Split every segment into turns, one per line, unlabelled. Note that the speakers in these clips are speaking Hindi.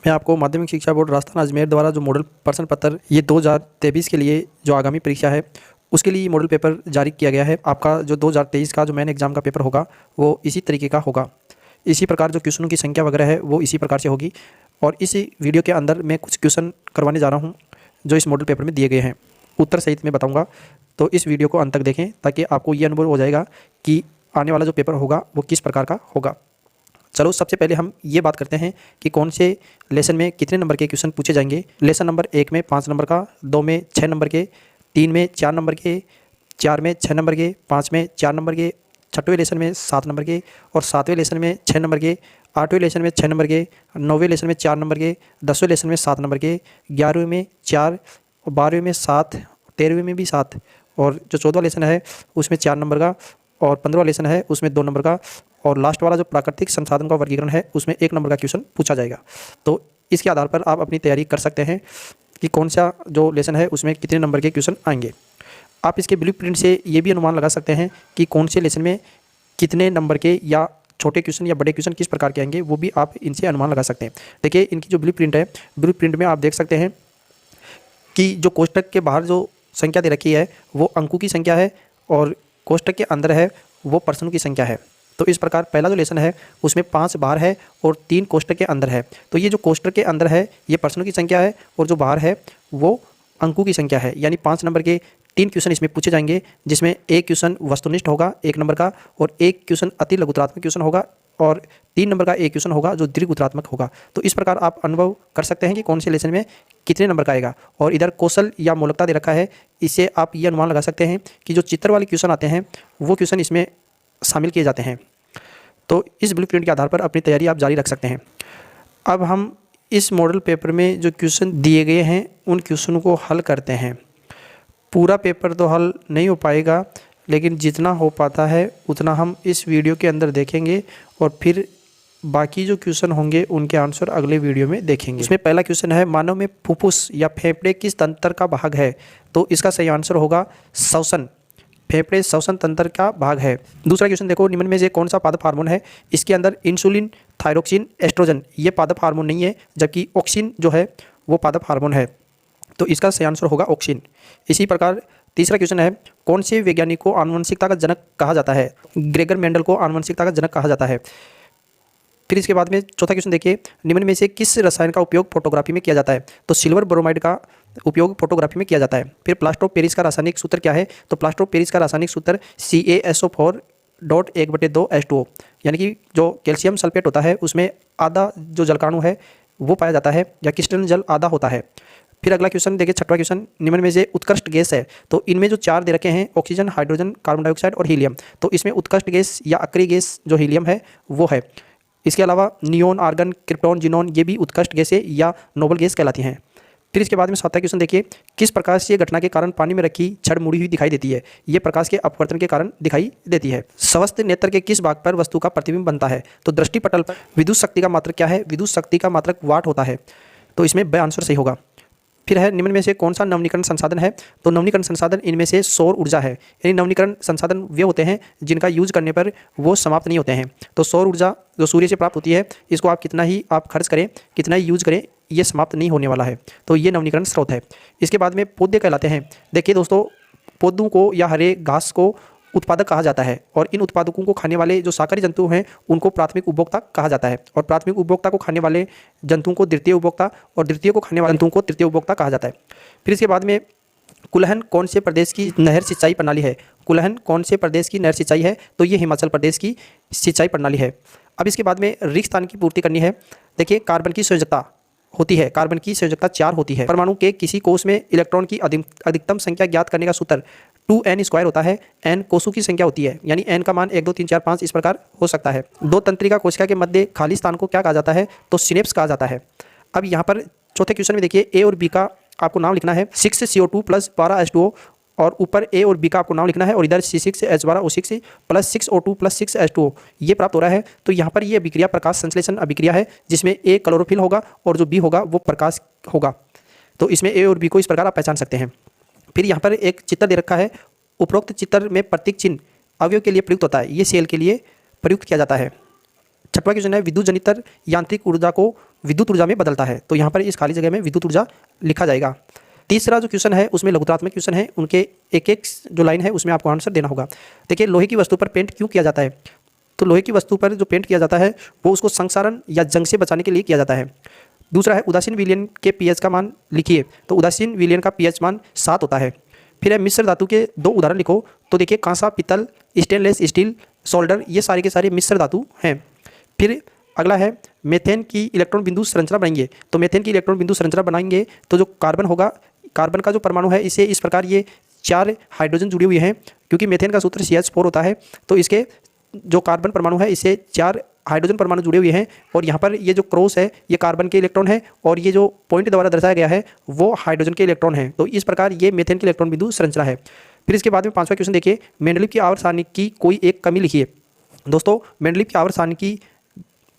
मैं आपको माध्यमिक शिक्षा बोर्ड राजस्थान अजमेर द्वारा जो मॉडल प्रश्न पत्र ये 2023 के लिए जो आगामी परीक्षा है उसके लिए मॉडल पेपर जारी किया गया है। आपका जो 2023 का जो मेन एग्जाम का पेपर होगा वो इसी तरीके का होगा। इसी प्रकार जो क्वेश्चनों की संख्या वगैरह है वो इसी प्रकार से होगी। और इसी वीडियो के अंदर मैं कुछ क्वेश्चन करवाने जा रहा हूँ जो इस मॉडल पेपर में दिए गए हैं, उत्तर सहित मैं बताऊँगा। तो इस वीडियो को अंत तक देखें ताकि आपको ये अनुभव हो जाएगा कि आने वाला जो पेपर होगा वो किस प्रकार का होगा। चलो सबसे पहले हम ये बात करते हैं कि कौन से लेसन में कितने नंबर के क्वेश्चन पूछे जाएंगे। लेसन नंबर 1 में 5 नंबर का, 2 में 6 नंबर के, 3 में 4 नंबर के, 4 में 6 नंबर के, 5 में 4 नंबर के, 6वें लेसन में 7 नंबर के और 7वें लेसन में 6 नंबर के, 8वें लेसन में 6 नंबर के, 9वें लेसन में 4 नंबर के, 10वें लेसन में 7 नंबर के, 11वें में 4, 12वें में 7, 13वें में भी 7 और जो 14वां लेसन है उसमें 4 नंबर का और 15वां लेसन है उसमें 2 नंबर का और लास्ट वाला जो प्राकृतिक संसाधन का वर्गीकरण है उसमें 1 नंबर का क्वेश्चन पूछा जाएगा। तो इसके आधार पर आप अपनी तैयारी कर सकते हैं कि कौन सा जो लेसन है उसमें कितने नंबर के क्वेश्चन आएंगे। आप इसके ब्लूप्रिंट से ये भी अनुमान लगा सकते हैं कि कौन से लेसन में कितने नंबर के या छोटे क्वेश्चन या बड़े क्वेश्चन किस प्रकार के आएंगे, वो भी आप इनसे अनुमान लगा सकते हैं। देखिए इनकी जो ब्लूप्रिंट है, ब्लूप्रिंट में आप देख सकते हैं कि जो कोष्टक के बाहर जो संख्या दे रखी है वो अंकों की संख्या है और कोष्टक के अंदर है वो प्रश्नों की संख्या है। तो इस प्रकार पहला जो लेसन है उसमें 5 बाहर है और 3 कोष्टक के अंदर है। तो ये जो कोष्टक के अंदर है ये प्रश्नों की संख्या है और जो बाहर है वो अंकों की संख्या है। यानी 5 नंबर के 3 क्वेश्चन इसमें पूछे जाएंगे, जिसमें एक क्वेश्चन वस्तुनिष्ठ होगा 1 नंबर का और एक क्वेश्चन अति लघुतरात्मक क्वेश्चन होगा और 3 नंबर का एक क्वेश्चन होगा जो दीर्घउतरात्मक होगा। तो इस प्रकार आप अनुभव कर सकते हैं कि कौन से लेसन में कितने नंबर का आएगा। और इधर कौशल या मौलिकता दे रखा है, इससे आप ये अनुमान लगा सकते हैं कि जो चित्र वाले क्वेश्चन आते हैं वो क्वेश्चन इसमें शामिल किए जाते हैं। तो इस ब्लूप्रिंट के आधार पर अपनी तैयारी आप जारी रख सकते हैं। अब हम इस मॉडल पेपर में जो क्वेश्चन दिए गए हैं उन क्वेश्चनों को हल करते हैं। पूरा पेपर तो हल नहीं हो पाएगा, लेकिन जितना हो पाता है उतना हम इस वीडियो के अंदर देखेंगे और फिर बाकी जो क्वेश्चन होंगे उनके आंसर अगले वीडियो में देखेंगे। इसमें पहला क्वेश्चन है, मानव में फुफ्फुस या फेफड़े किस तंत्र का भाग है? तो इसका सही आंसर होगा श्वसन। फेफड़े श्वसन तंत्र का भाग है। दूसरा क्वेश्चन देखो, निम्न में से कौन सा पादप हार्मोन है? इसके अंदर इंसुलिन, थायरोक्सिन, एस्ट्रोजन ये पादप हार्मोन नहीं है, जबकि ऑक्सिन जो है वो पादप हार्मोन है। तो इसका सही आंसर होगा ऑक्सिन। इसी प्रकार तीसरा क्वेश्चन है, कौन से वैज्ञानिक को आनुवंशिकता का जनक कहा जाता है? ग्रेगर मेंडल को आनुवंशिकता का जनक कहा जाता है। फिर इसके बाद में चौथा क्वेश्चन देखिए, निम्न में से किस रसायन का उपयोग फोटोग्राफी में किया जाता है? तो सिल्वर ब्रोमाइड का उपयोग फोटोग्राफी में किया जाता है। फिर प्लास्टर ऑफ पेरिस का रासायनिक सूत्र क्या है? तो प्लास्टर ऑफ पेरिस का रासायनिक सूत्र CaSO4.1/2H2O, यानी कि जो कैल्शियम सल्फेट होता है उसमें आधा जो जलकाणु है वो पाया जाता है या क्रिस्टलन जल आधा होता है। फिर अगला क्वेश्चन देखिए, छठवां क्वेश्चन, निम्न में से उत्कृष्ट गैस है? तो इनमें जो 4 दे रखे हैं ऑक्सीजन, हाइड्रोजन, कार्बन डाइऑक्साइड और हीलियम, तो इसमें उत्कृष्ट गैस या अक्रिय गैस जो हीलियम है वो है। इसके अलावा नियोन, आर्गन, क्रिप्टॉन, जिनोन ये भी उत्कृष्ट गैसें या नोबल गैस कहलाती हैं। फिर इसके बाद में 7वां क्वेश्चन देखिए, किस प्रकाशीय घटना के कारण पानी में रखी छड़ मुड़ी हुई दिखाई देती है? ये प्रकाश के अपवर्तन के कारण दिखाई देती है। स्वस्थ नेत्र के किस भाग पर वस्तु का प्रतिबिंब बनता है? तो दृष्टि पटल पर। विद्युत शक्ति का मात्रक क्या है? विद्युत शक्ति का मात्रक वाट होता है। तो इसमें ब आंसर सही होगा। फिर है, निम्न में से कौन सा नवनीकरण संसाधन है? तो नवनीकरण संसाधन इनमें से सौर ऊर्जा है। यानी नवनीकरण संसाधन वे होते हैं जिनका यूज करने पर वो समाप्त नहीं होते हैं। तो सौर ऊर्जा जो सूर्य से प्राप्त होती है, इसको आप कितना ही आप खर्च करें, कितना ही यूज करें, ये समाप्त नहीं होने वाला है। तो ये नवनीकरण स्रोत है। इसके बाद में पौधे कहलाते हैं। देखिए दोस्तों, पौधों को या हरे घास को उत्पादक कहा जाता है और इन उत्पादकों को खाने वाले जो शाकाहारी जंतु हैं उनको प्राथमिक उपभोक्ता कहा जाता है और प्राथमिक उपभोक्ता को खाने वाले जंतुओं को द्वितीय उपभोक्ता और द्वितीय को खाने वाले जंतुओं को तृतीय उपभोक्ता कहा जाता है। फिर इसके बाद में कुल्हन कौन से प्रदेश की नहर सिंचाई प्रणाली है? कुल्हन कौन से प्रदेश की नहर सिंचाई है? तो ये हिमाचल प्रदेश की सिंचाई प्रणाली है। अब इसके बाद में रिक्त स्थान की पूर्ति करनी है। देखिए, कार्बन की संयोजकता होती है, कार्बन की संयोजकता 4 होती है। परमाणु के किसी कोष में इलेक्ट्रॉन की अधिकतम संख्या ज्ञात करने का सूत्र 2n² होता है। n कोषों की संख्या होती है, यानी n का मान 1 2 3 4 5 इस प्रकार हो सकता है। 2 तंत्रिका कोशिका के मध्य खाली स्थान को क्या कहा जाता है? तो सिनेप्स कहा जाता है। अब यहाँ पर चौथे क्वेश्चन में देखिए, ए और बी का आपको नाम लिखना है। 6CO2 + 12H2O और ऊपर ए और बी का आपको नाम लिखना है और इधर C6H12O6 + 6O2 + 6H2O ये प्राप्त हो रहा है। तो यहाँ पर ये अभिक्रिया प्रकाश संश्लेषण अभिक्रिया है, जिसमें ए क्लोरोफिल होगा और जो बी होगा वो प्रकाश होगा। तो इसमें ए और बी को इस प्रकार आप पहचान सकते हैं। फिर यहाँ पर एक चित्र दे रखा है। उपरोक्त चित्र में प्रतीक चिन्ह अवयव के लिए प्रयुक्त होता है, ये सेल के लिए प्रयुक्त किया जाता है। 6वां क्वेश्चन है, विद्युत जनितर यांत्रिक ऊर्जा को विद्युत ऊर्जा में बदलता है। तो यहाँ पर इस खाली जगह में विद्युत ऊर्जा लिखा जाएगा। तीसरा जो क्वेश्चन है उसमें लघुत्रात्मक क्वेश्चन है, उनके एक एक जो लाइन है उसमें आपको आंसर देना होगा। देखिए, लोहे की वस्तु पर पेंट क्यों किया जाता है? तो लोहे की वस्तु पर जो पेंट किया जाता है वो उसको संक्षारण या जंग से बचाने के लिए किया जाता है। दूसरा है उदासीन विलयन के पीएच का मान लिखिए। तो उदासीन विलयन का पीएच मान 7 होता है। फिर है मिश्र धातु के 2 उदाहरण लिखो। तो देखिए, कांसा, पित्तल, स्टेनलेस स्टील, सोल्डर, ये सारे के सारे मिश्र धातु हैं। फिर अगला है मेथेन की इलेक्ट्रॉन बिंदु संरचना बनाएंगे। तो मेथेन की इलेक्ट्रॉन बिंदु संरचना बनाएंगे तो जो कार्बन होगा, कार्बन का जो परमाणु है इसे इस प्रकार ये 4 हाइड्रोजन जुड़ी हुई हैं, क्योंकि मेथेन का सूत्र CH4 होता है। तो इसके जो कार्बन परमाणु है इससे 4 हाइड्रोजन परमाणु जुड़े हुए हैं, और यहाँ पर ये जो क्रॉस है ये कार्बन के इलेक्ट्रॉन है, और ये जो पॉइंट द्वारा दर्शाया गया है वो हाइड्रोजन के इलेक्ट्रॉन है। तो इस प्रकार ये मेथेन की इलेक्ट्रॉन बिंदु संरचना है। फिर इसके बाद में 5वां क्वेश्चन देखिए, मेंडलीव की आवर्त सारणी की कोई एक कमी लिखिए। दोस्तों, मेंडलीव की आवर्त सारणी की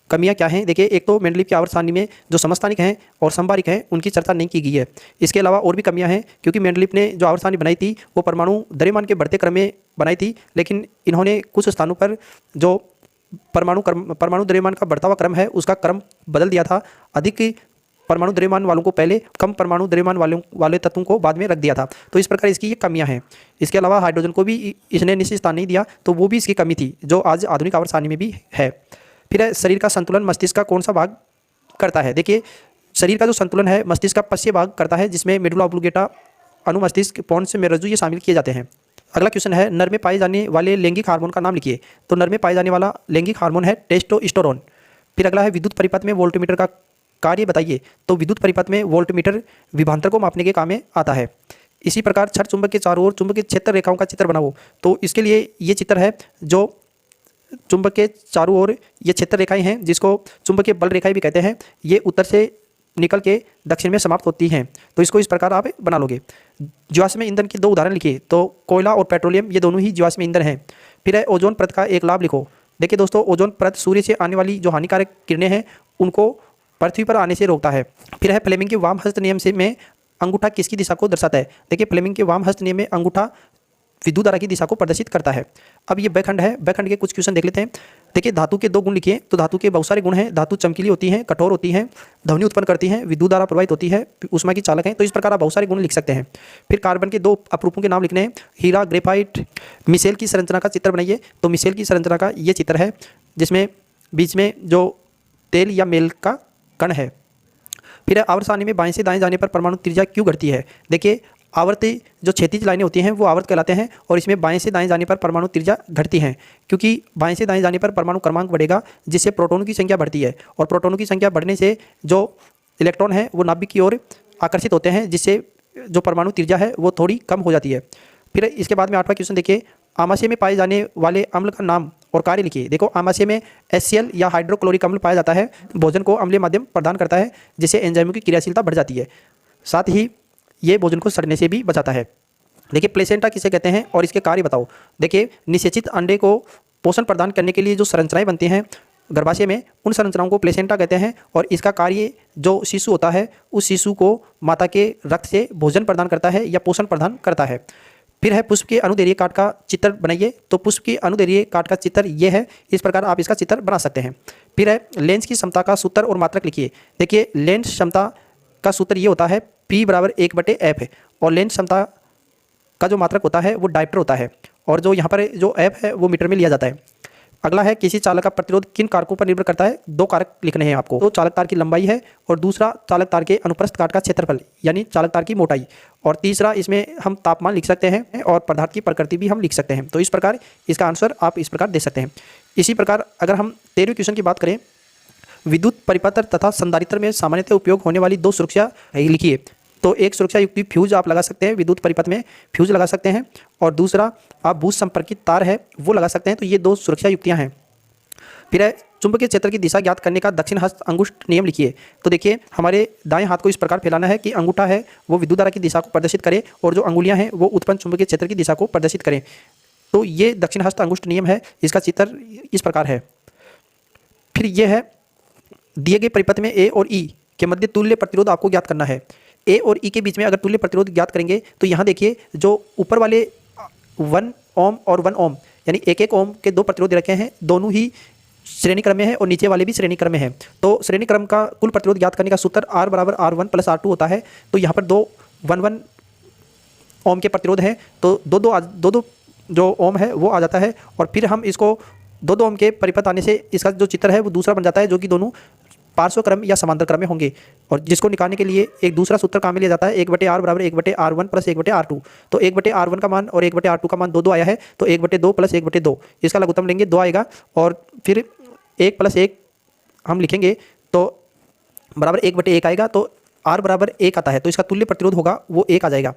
कमियां क्या हैं? देखिए, एक तो मेंडलीव की आवर्त सारणी में जो समस्थानिक हैं और समबारिक हैं उनकी चर्चा नहीं की गई है। इसके अलावा और भी कमियां हैं, क्योंकि मेंडलीव ने जो आवर्त सारणी बनाई थी वो परमाणु द्रव्यमान के बढ़ते क्रम में बनाई थी, लेकिन इन्होंने कुछ स्थानों पर जो परमाणु द्रव्यमान का बढ़ता हुआ क्रम है उसका क्रम बदल दिया था। अधिक परमाणु द्रव्यमान वालों को पहले, कम परमाणु द्रव्यमान वाले तत्वों को बाद में रख दिया था। तो इस प्रकार इसकी ये कमियां हैं। इसके अलावा हाइड्रोजन को भी इसने निश्चित स्थान नहीं दिया, तो वो भी इसकी कमी थी जो आज आधुनिक आवर्त सारणी में भी है। फिर है शरीर का संतुलन मस्तिष्क का कौन सा भाग करता है? देखिए, शरीर का जो संतुलन है मस्तिष्क का पश्चिम भाग करता है, जिसमें मेडुला ऑब्लिंगेटा, अनुमस्तिष्क, पोन्स मेरुरज्जु ये शामिल किए जाते हैं। अगला क्वेश्चन है, नर में पाए जाने वाले लैंगिक हार्मोन का नाम लिखिए। तो नर में पाए जाने वाला लैंगिक हार्मोन है टेस्टोस्टेरोन। फिर अगला है विद्युत परिपथ में वोल्टमीटर का कार्य बताइए। तो विद्युत परिपथ में वोल्टमीटर विभवांतर को मापने के काम में आता है। इसी प्रकार छड़ चुंबक के चारों ओर चुंबकीय क्षेत्र रेखाओं का चित्र बनाओ। तो इसके लिए ये चित्र है, जो चुंबक के चारों ओर ये क्षेत्र रेखाएं हैं जिसको चुंबकीय बल रेखाएं भी कहते हैं, ये उत्तर से निकल के दक्षिण में समाप्त होती हैं। तो इसको इस प्रकार आप बना लोगे। जीवाश्म ईंधन के 2 उदाहरण लिखिए। तो कोयला और पेट्रोलियम ये दोनों ही जीवाश्म ईंधन हैं। फिर है ओजोन परत का एक लाभ लिखो। देखिए दोस्तों, ओजोन परत सूर्य से आने वाली जो हानिकारक किरणें हैं उनको पृथ्वी पर आने से रोकता है। फिर है फ्लेमिंग के वाम हस्त नियम से में अंगूठा किसकी दिशा को दर्शाता है? देखिए, फ्लेमिंग के वाम हस्त नियम में अंगूठा विद्युत धारा की दिशा को प्रदर्शित करता है। अब ये बैखंड है, बैखंड के कुछ क्वेश्चन देख लेते हैं। देखिए, धातु के 2 गुण लिखिए। तो धातु के बहुत सारे गुण हैं। धातु चमकीली होती हैं, कठोर होती हैं, ध्वनि उत्पन्न करती हैं, विद्युत धारा प्रवाहित होती है, उष्मा की चालक हैं। तो इस प्रकार आप बहुत सारे गुण लिख सकते हैं। फिर कार्बन के 2 अपरूपों के नाम लिखने हैं, हीरा, ग्रेफाइट। मिसेल की संरचना का चित्र बनाइए। तो मिसेल की संरचना का ये चित्र है जिसमें बीच में जो तेल या मेल का कण है। फिर आवर्त सारणी में बाएं से दाएं जाने पर परमाणु त्रिज्या क्यों घटती है? देखिए, आवर्ती जो क्षैतिज लाइनें होती हैं वो आवर्त कहलाते हैं, और इसमें बाएं से दाएं जाने पर परमाणु त्रिज्या घटती हैं, क्योंकि बाएं से दाएं जाने पर परमाणु क्रमांक बढ़ेगा, जिससे प्रोटॉनों की संख्या बढ़ती है, और प्रोटॉनों की संख्या बढ़ने से जो इलेक्ट्रॉन है वो नाभिक की ओर आकर्षित होते हैं, जिससे जो परमाणु त्रिज्या है वो थोड़ी कम हो जाती है। फिर इसके बाद में 8वां क्वेश्चन देखिए, आमाशय में पाए जाने वाले अम्ल का नाम और कार्य लिखिए। देखो, आमाशय में HCl या हाइड्रोक्लोरिक अम्ल पाया जाता है। भोजन को अम्लीय माध्यम प्रदान करता है, जिससे एंजाइमों की क्रियाशीलता बढ़ जाती है। साथ ही ये भोजन को सड़ने से भी बचाता है। देखिए, प्लेसेंटा किसे कहते हैं और इसके कार्य बताओ। देखिए, निषेचित अंडे को पोषण प्रदान करने के लिए जो संरचनाएं बनती हैं गर्भाशय में, उन संरचनाओं को प्लेसेंटा कहते हैं, और इसका कार्य जो शिशु होता है उस शिशु को माता के रक्त से भोजन प्रदान करता है या पोषण प्रदान करता है। फिर है पुष्प के अनुदैर्घ्य काट का चित्र बनाइए। तो पुष्प के अनुदैर्घ्य काट का चित्र ये है, इस प्रकार आप इसका चित्र बना सकते हैं। फिर है लेंस की क्षमता का सूत्र और मात्रक लिखिए। देखिए, लेंस क्षमता का सूत्र ये होता है P = 1/f है, और लेंस क्षमता का जो मात्रक होता है वो डायप्टर होता है, और जो यहाँ पर जो f है वो मीटर में लिया जाता है। अगला है किसी चालक का प्रतिरोध किन कारकों पर निर्भर करता है? 2 कारक लिखने हैं आपको। तो चालक तार की लंबाई है, और दूसरा चालक तार के अनुप्रस्थ काट का क्षेत्रफल यानी चालक तार की मोटाई, और तीसरा इसमें हम तापमान लिख सकते हैं, और पदार्थ की प्रकृति भी हम लिख सकते हैं। तो इस प्रकार इसका आंसर आप इस प्रकार दे सकते हैं। इसी प्रकार अगर हम 13वें क्वेश्चन की बात करें, विद्युत परिपत्र तथा संधारित्र में सामान्यतः उपयोग होने वाली 2 सुरक्षा लिखिए। तो एक सुरक्षा युक्ति फ्यूज आप लगा सकते हैं, विद्युत परिपथ में फ्यूज लगा सकते हैं, और दूसरा आप भूज संपर्कित तार है वो लगा सकते हैं। तो ये 2 सुरक्षा युक्तियां हैं। फिर है चुंबकीय क्षेत्र की दिशा ज्ञात करने का दक्षिण हस्त अंगुष्ठ नियम लिखिए। तो देखिए, हमारे दाएं हाथ को इस प्रकार फैलाना है कि अंगूठा है वो विद्युत धारा की दिशा को प्रदर्शित करे, और जो अंगुलियां हैं वो उत्पन्न चुंबकीय क्षेत्र की दिशा को प्रदर्शित करें। तो ये दक्षिण हस्त अंगुष्ठ नियम है, इसका चित्र इस प्रकार है। फिर यह है दिए गए परिपथ में A और E के मध्य तुल्य प्रतिरोध आपको ज्ञात करना है। A और E के बीच में अगर तुल्य प्रतिरोध ज्ञात करेंगे तो यहाँ देखिए, जो ऊपर वाले 1 ओम और 1 ओम यानी 1-1 ओम के 2 प्रतिरोध रखे हैं, दोनों ही
श्रेणी क्रम में है और नीचे वाले भी श्रेणी क्रम में है। तो श्रेणी क्रम का कुल प्रतिरोध ज्ञात करने का सूत्र R बराबर R1 प्लस R2 होता है। तो यहाँ पर 1 ओम के प्रतिरोध है, तो दो जो ओम है वो आ जाता है। और फिर हम इसको 2 ओम के परिपथ आने से इसका जो चित्र है वो दूसरा बन जाता है, जो कि दोनों पार्श्व क्रम या समांतर क्रम में होंगे। और जिसको निकालने के लिए एक दूसरा सूत्र काम में लिया जाता है, 1/R बराबर 1/R1 प्लस 1/R2। तो 1/R1 का मान और 1/R2 का मान 2 आया है, तो 1/2 प्लस 1/2 इसका लघुत्तम लेंगे 2 आएगा। और फिर 1 प्लस 1 हम लिखेंगे तो बराबर 1/1 आएगा। तो R बराबर 1 आता है, तो इसका तुल्य प्रतिरोध होगा वो 1 आ जाएगा।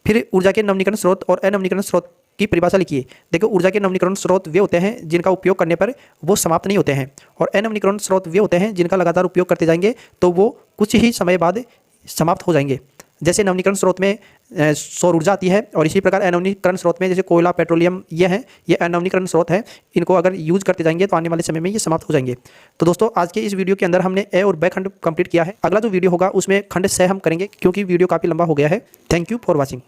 फिर ऊर्जा के नवीनीकरण स्रोत और अनवीनीकरण स्रोत की परिभाषा लिखिए। देखो, ऊर्जा के नवीनीकरण स्रोत वे होते हैं जिनका उपयोग करने पर वो समाप्त नहीं होते हैं, और अनवीनीकरण स्रोत वे होते हैं जिनका लगातार उपयोग करते जाएंगे तो वो कुछ ही समय बाद समाप्त हो जाएंगे। जैसे नवीनीकरण स्रोत में सौर ऊर्जा आती है, और इसी प्रकार अनवीनीकरण स्रोत में जैसे कोयला, पेट्रोलियम ये हैं, ये अनवीनीकरण स्रोत हैं। इनको अगर यूज करते जाएंगे तो आने वाले समय में ये समाप्त हो जाएंगे। तो दोस्तों, आज के इस वीडियो के अंदर हमने ए और ब खंड कंप्लीट किया है। अगला जो वीडियो होगा उसमें खंड 6 हम करेंगे, क्योंकि वीडियो काफ़ी लंबा हो गया है। Thank you for watching.